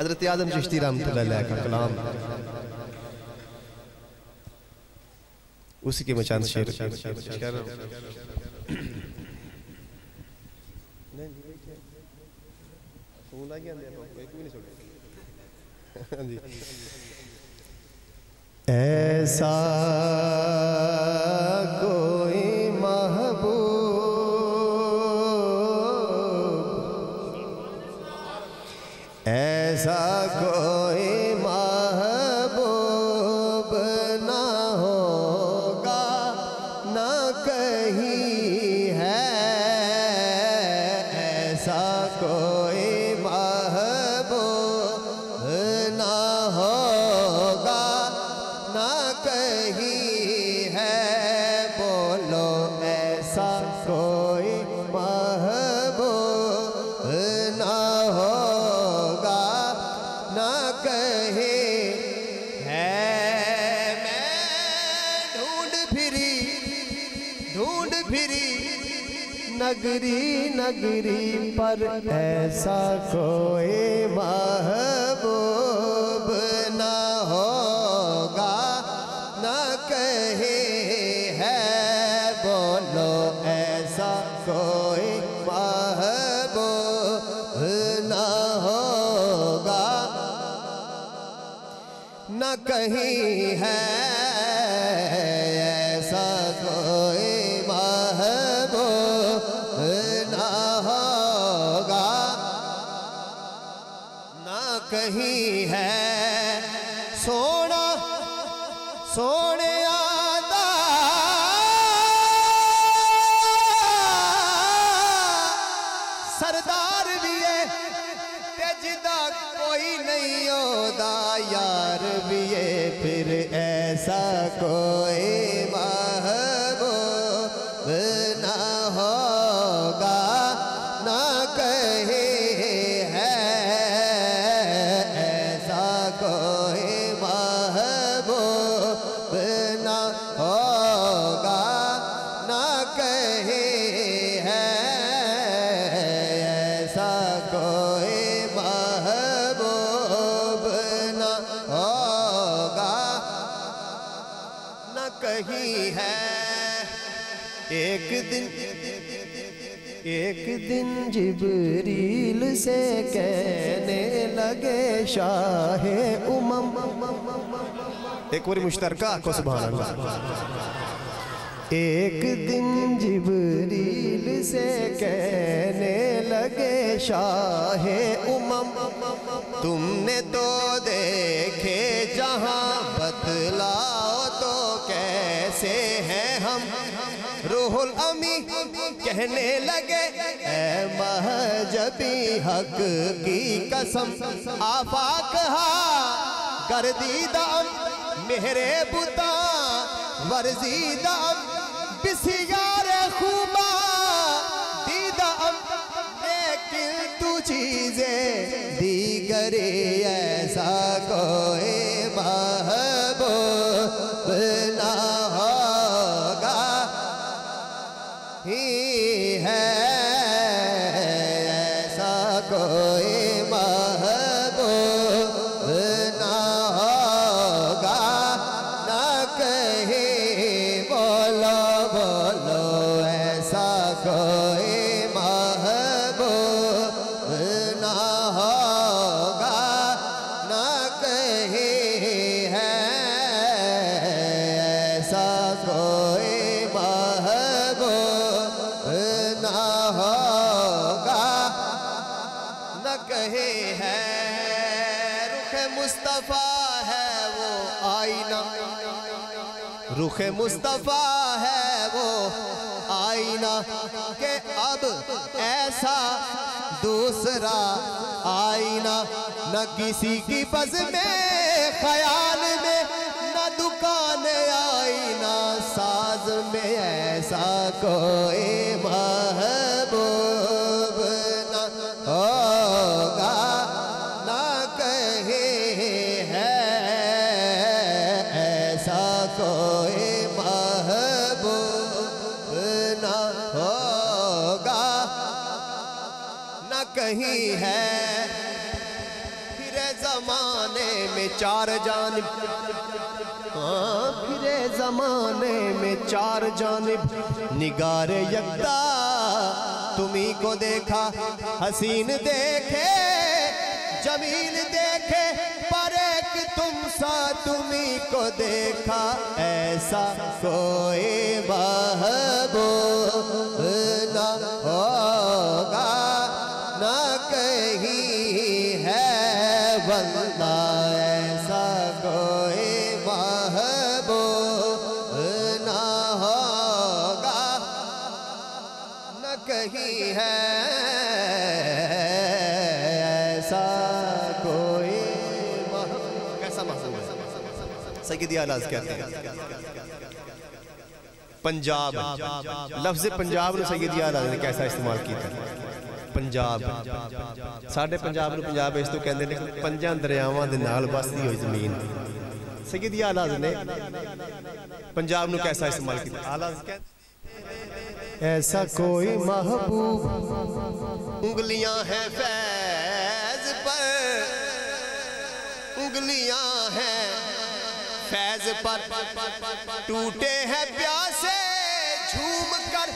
حضرت اعظم چشتی رحمت اللہ علیہ کا کلام، اسی کے میں چاند شعر ایسا کوئی محبوب، ایسا کوئی محبوب نہ ہوگا نہ کہیں ہے، ایسا کوئی محبوب نہ ہوگا نہ کہیں ہے، بولو ایسا کوئی محبوب نہ ہوگا نہ کہیں ہے۔ میں ڈھونڈ پھری نگری نگری پر ایسا کوئی محبوب نہ ہوگا نہ کہیں ہے، بولو ایسا کوئی محبوب نہ ہوگا نہ کہیں ہے، ایسا کوئی محبوب نہ ہوگا نہ کہیں ہے۔ سونا سونے آدھا سردار بھی ہے تے جدا کوئی نہیں ہودا یار بھی ہے، پھر ایسا کوئی محبوب نہ ہوگا نہ کہیں ہے، ایسا کوئی محبوب نہ ہوگا نہ کہیں ہے، ایسا کوئی محبوب نہ ہوگا نہ کہیں ہے۔ ایک دن جبریل سے کہنے لگے شاہ امم، ایک باری مشترکہ کو سبحان اللہ۔ ایک دن جبریل سے کہنے لگے شاہ امم، تم نے تو دیکھے جہاں بتلاؤ تو کیسے ہیں ہم، روح الامی کہنے لگے اے مہجبی حق کی قسم، آفاق ہا گردیدہ مہرے بتا ورزیدہ بسیار خوبا دیدہ لیکن تو چیزیں دیگر ایسا کوئی محبوب نہ ہوگا ہی ہے، ایسا کوئی محبوب نہ ہوگا نہ کہیں، بولو بولو ایسا کوئی محبوب نہ ہوگا نہ کہیں ہے، ایسا کوئی محبوب نہ ہوگا نہ کہیں ہے۔ رخ مصطفیٰ ہے وہ آئینہ، رخ مصطفیٰ ہے وہ آئینہ کہ اب ایسا دوسرا آئینہ نہ کسی کی بز میں خیال میں، نہ دکان آئینہ ساز میں، ایسا کوئی محبوب نہ ہوگا نہ کہیں ہے، ایسا کوئی محبوب نہ ہوگا نہ کہیں ہے۔ پھر زمانے میں چار جانب، پھرے زمانے میں چار جانب، نگار یکتا تمہیں کو دیکھا، حسین دیکھے جمیل دیکھے، پر ایک تم سا تمہیں کو دیکھا، ایسا کوئی محبوب نہ ہوگا نہ کہیں ہے واللہ، ایسا کوئی محبوب نہ ہوگا نہ کہیں ہے ایسا کوئی محبوب۔ کیسا محبوب ہے؟ سیدی اعلیٰ کہتے ہیں پنجاب، لفظ پنجاب نے سیدی اعلیٰ نے کیسا استعمال کیا ہے؟ پنجاب ساڑھے پنجاب نے پنجاب اس تو کہندے نے پنجاں دریاواں دے نال بستی ہوئی زمین، سیدی اعلیٰ نے پنجاب نے کیسا استعمال کیا؟ اعلیٰ کہتے ایسا کوئی محبوب، انگلیاں ہیں فیض پر، انگلیاں ہیں فیض پر، ٹوٹے ہیں پیاسے جھوم کر،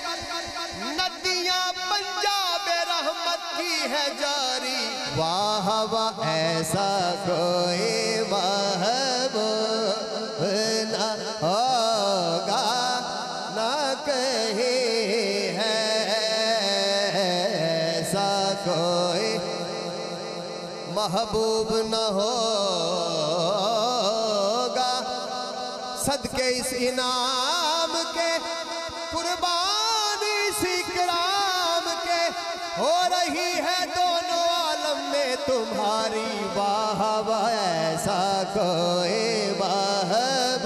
ندیاں پنجاب رحمت کی ہے جاری، واہ واہ ایسا کوئی محبوب نہ ہوگا نہ کہیں ہے ایسا کوئی محبوب نہ ہوگا، صدقے اس انعام کے، قربانی اس اکرام کے، ہو رہی ہے دونوں عالم میں تمہاری، واہ واہ ایسا کوئی محبوب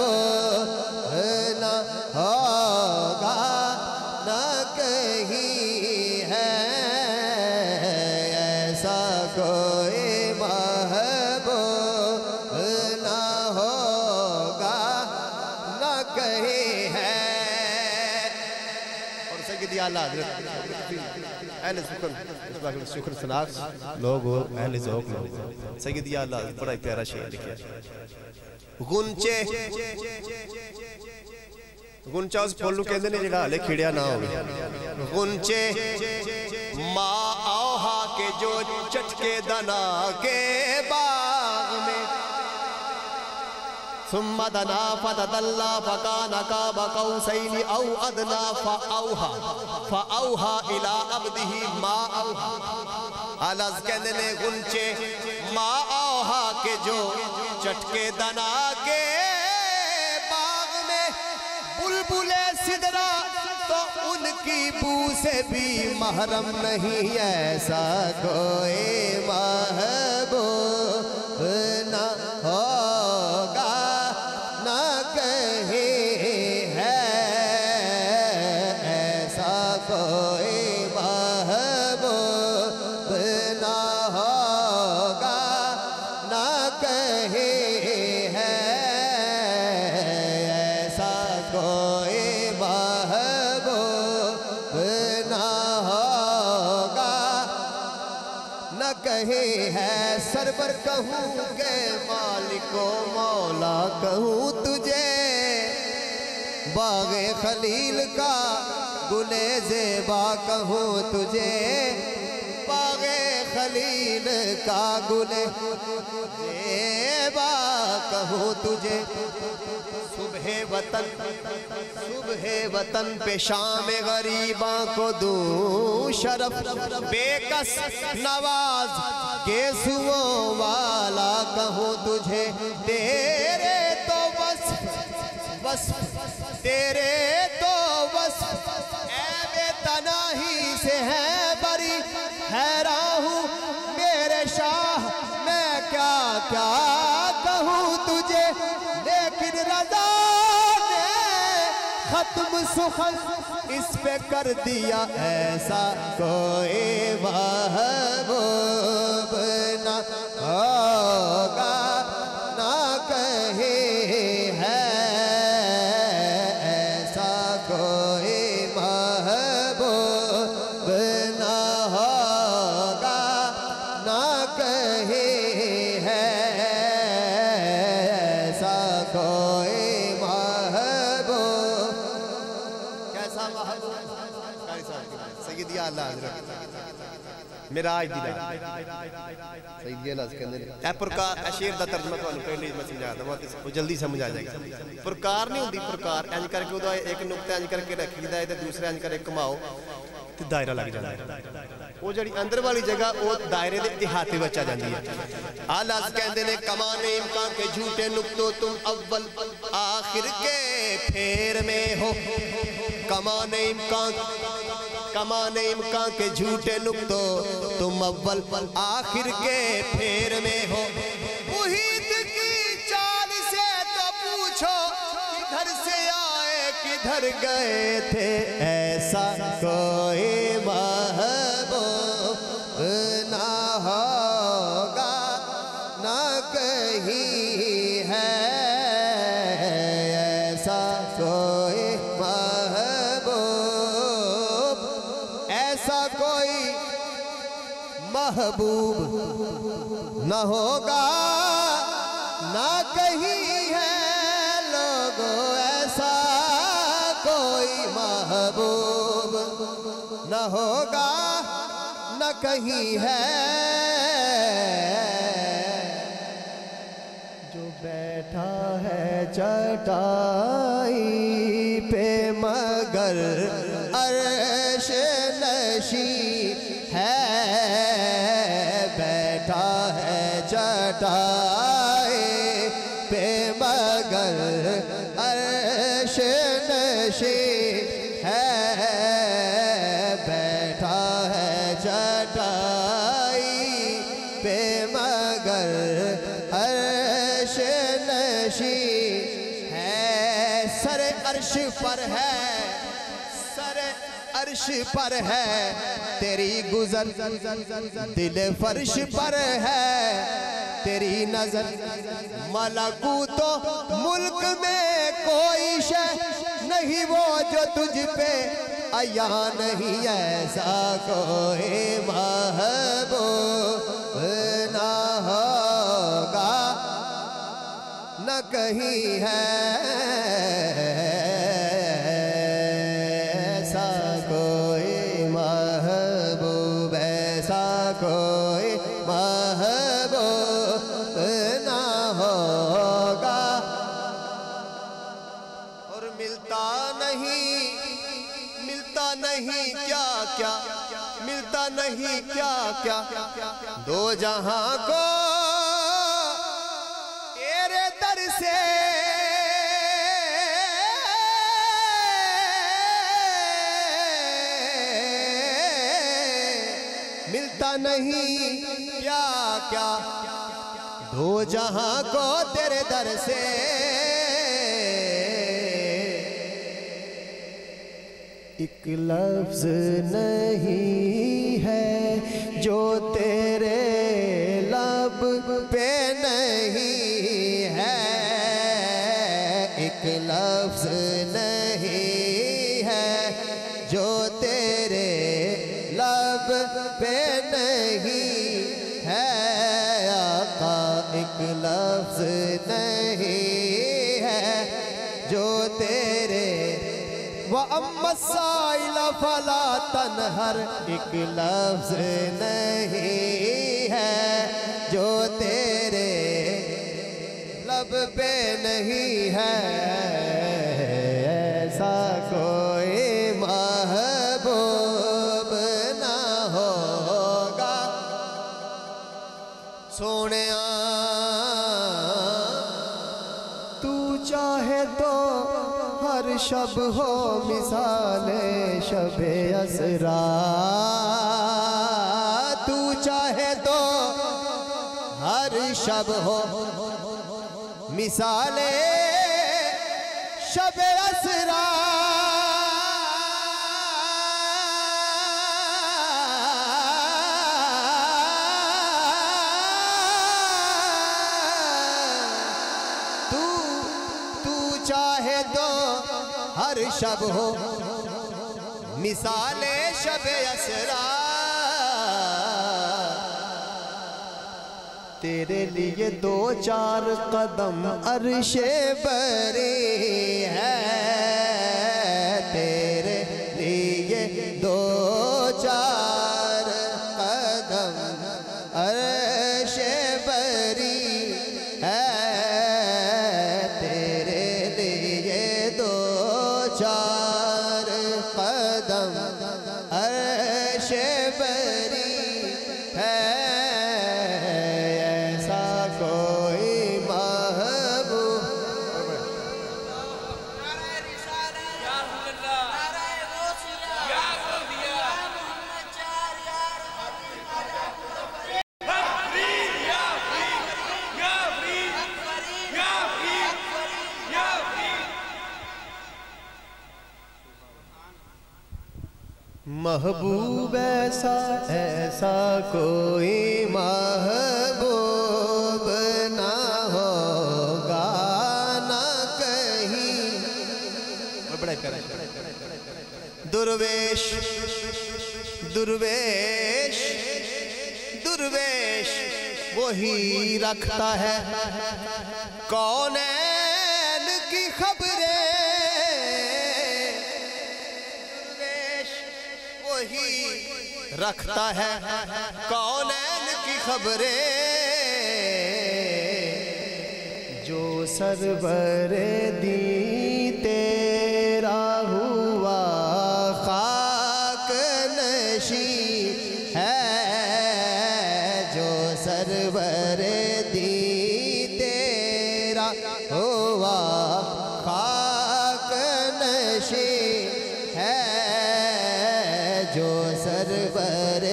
نہ ہوگا نہ کہیں ہے ایسا کوئی محبوب نہ ہوگا نہ کہیں ہے۔ اور سیدی اعلیٰ حضرت اہل شکر سناخ لوگ ہو، اہل ذوق لوگ، سیدی اعلیٰ بڑا پیارا شعر لکھا، غنچے غنچہ اس پھولو کہندے نے جڑا ہلے کھڑیا نہ ہوگی، غنچے ماں آوہا کے جو چٹکے دنا کے باغ میں، ثم دنا فتدلا فکان قاب قوسین او ادنا فاوہا الى عبدہ ما اوہا، اعلیٰ کہندے نے غنچے ماں آوہا کے جو چٹکے دنا کے باغ میں، بلبلے سدرا تو ان کی بو سے بھی محرم نہیں، ایسا کوئی محبوب نہ ہوگا نہ کہیں ہے ایسا کوئی محبوب نہ ہوگا نہ کہیں ہے ایسا کوئی محبوب نہ ہوگا نہ کہیں ہے، سرور کہوں کہ مالک و مولا کہوں تجھے، باغ خلیل کا گلے زیبا کہوں تجھے، باغ خلیل کا گلے زیبا کہوں تجھے، صبح وطن پہ شام غریباں کو دوں شرف، بے کس نواز گیسوؤں والا کہوں تجھے، تیرے تو وصف تیرے تو وصف عیب تناہی سے ہے بری، حیران ہوں میرے شاہ میں کیا کیا کہوں تجھے، لیکن رضا نے ختم سخن اس پہ کر دیا، ایسا کوئی محبوب نہ ہوگا نہ کہیں ہے ایسا کوئی محبوب نہ ہوگا نہ کہیں ہے کوئی محبوب کیسا محبوب سیدی اعلیٰ حضرت میراج دی رات سیدی اعلیٰ کہندے نے اے پرکار اے شعر دا ترجمہ تانوں پہلے میں سمجھا داں وہ جلدی سمجھ آ جائے گا پرکار نہیں ہوندی پرکار انج کر کے اودہ ایک نقطہ انج کر کے رکھیدا ہے تے دوسرے انج کر کے کماؤ تے دائرہ لگ جاندا ہے وہ جڑی اندر والی جگہ وہ دائرے دے احاطے وچ آ جاندی ہے اعلیٰ کہندے نے کمان امکان کے جھوٹے نقطوں تم اول آخر کے پھیر میں ہو کمان امکان کے جھوٹے نقطوں تم اول آخر کے پھیر میں ہو محیط کی چال سے تو پوچھو کدھر سے آئے کدھر گئے تھے ایسا کوئی محبوب نہ ہوگا نہ کہیں ہے ایسا کوئی محبوب نہ ہوگا نہ کہیں ہے لوگوں ایسا کوئی محبوب نہ ہوگا نہ کہیں ہے جو بیٹھا ہے چٹائی پہ مگر عرش نشین ہے بیٹھا ہے چٹائی پہ مگر عرش نشین ہے بیٹھا ہے چٹائی پہ مگر عرش نشین ہے سر عرش پر ہے عرش پر ہے تیری گزر دل فرش پر ہے تیری نظر ملکوت و ملک میں کوئی شے نہیں وہ جو تجھ پہ عیاں نہیں ایسا کوئی محبوب نہ ہوگا نہ کہیں ہے کوئی محبوب نہ ہوگا اور ملتا نہیں کیا کیا ملتا نہیں کیا کیا دو جہاں کو تیرے در سے ملتا نہیں کیا کیا دو جہاں کو تیرے در سے ایک لفظ نہیں ہے جو تیرے لب پہ نہیں ہے ایک لفظ نہیں ہے جو تیرے لب پہ نہیں ہے آقا ایک لفظ نہیں ہے جو تیرے وَأَمَّا السَّائِلَ فَلَا تَنْهَرْ ایک لفظ نہیں ہے جو تیرے لب پہ نہیں ہے ایسا کوئی محبوب نہ ہوگا سونیا تو چاہے تو ہر شب ہو مثال شب اسرا تو چاہے تو ہر شب ہو مثال شب اسرا چاہے تو ہر شب ہو مثال شب اسرا تیرے لیے دو چار قدم عرش بری ہے، تیرے لیے دو چار قدم عرش بری ہے، تیرے لیے دو چار قدم عرش بری ہے، ایسا کوئی محبوب محبوب ایسا کوئی محبوب نہ ہوگا نہ کہیں، بڑا پیارا درویش درویش درویش وہی رکھتا ہے کونین کی خبریں، وہی رکھتا ہے کونین کی خبریں، جو سرور دی تیرا ہوا خاک نشی ہے، جو سرور دی تیرا ہوا خاک نشی ہے، جو سرور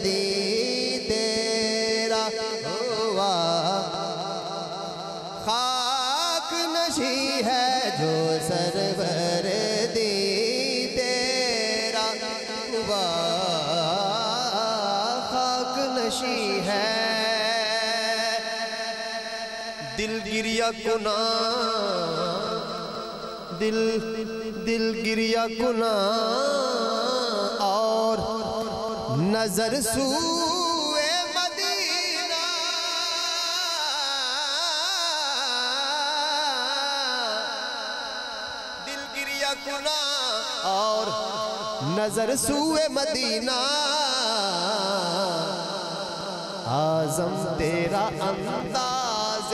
دی تیرا ہوا خاک نشی ہے، جو سرور دی تیرا ہوا خاک نشی ہے، دل گریہ کنا دل گریہ کنا اور نظر سوئے مدینہ، دل گریہ کنا اور نظر سوئے مدینہ، اعظم تیرا انداز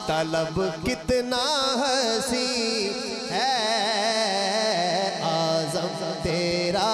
طلب کتنا حسین ہے، اعظم تیرا